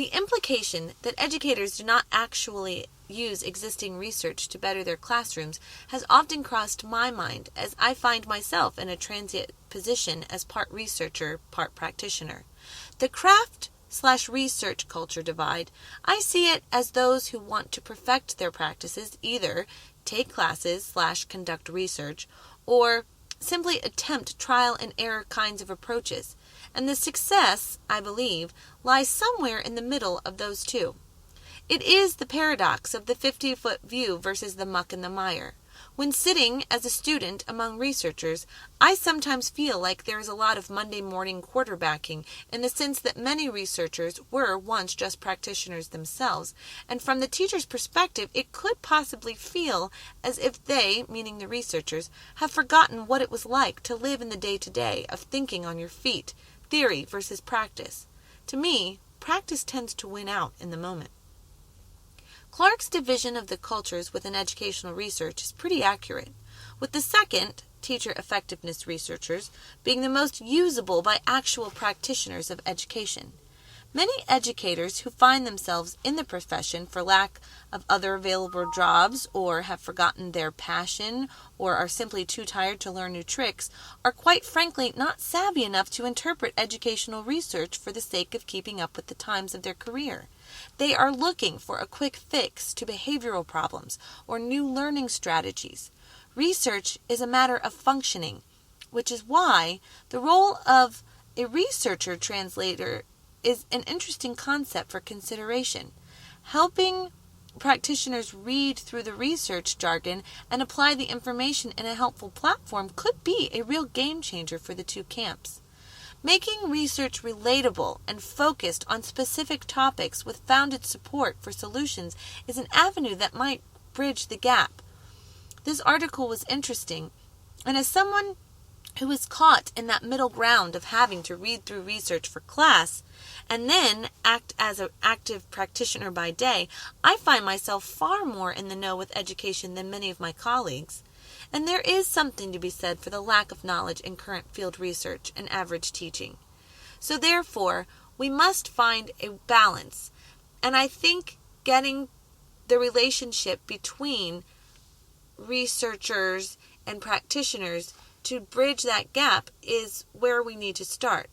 The implication that educators do not actually use existing research to better their classrooms has often crossed my mind, as I find myself in a transient position as part researcher, part practitioner. The craft/research culture divide, I see it as those who want to perfect their practices either take classes/conduct research or simply attempt trial and error kinds of approaches, and the success, I believe, lies somewhere in the middle of those two. It is the paradox of the 50-foot view versus the muck and the mire. When sitting as a student among researchers, I sometimes feel like there is a lot of Monday morning quarterbacking in the sense that many researchers were once just practitioners themselves, and from the teacher's perspective, it could possibly feel as if they, meaning the researchers, have forgotten what it was like to live in the day-to-day of thinking on your feet, theory versus practice. To me, practice tends to win out in the moment. Clark's division of the cultures within educational research is pretty accurate, with the second, teacher effectiveness researchers, being the most usable by actual practitioners of education. Many educators who find themselves in the profession for lack of other available jobs or have forgotten their passion or are simply too tired to learn new tricks are quite frankly not savvy enough to interpret educational research for the sake of keeping up with the times of their career. They are looking for a quick fix to behavioral problems or new learning strategies. Research is a matter of functioning, which is why the role of a researcher translator is an interesting concept for consideration. Helping practitioners read through the research jargon and apply the information in a helpful platform could be a real game changer for the two camps. Making research relatable and focused on specific topics with founded support for solutions is an avenue that might bridge the gap. This article was interesting, and as someone who is caught in that middle ground of having to read through research for class and then act as an active practitioner by day, I find myself far more in the know with education than many of my colleagues. And there is something to be said for the lack of knowledge in current field research and average teaching. So therefore, we must find a balance. And I think getting the relationship between researchers and practitioners to bridge that gap is where we need to start.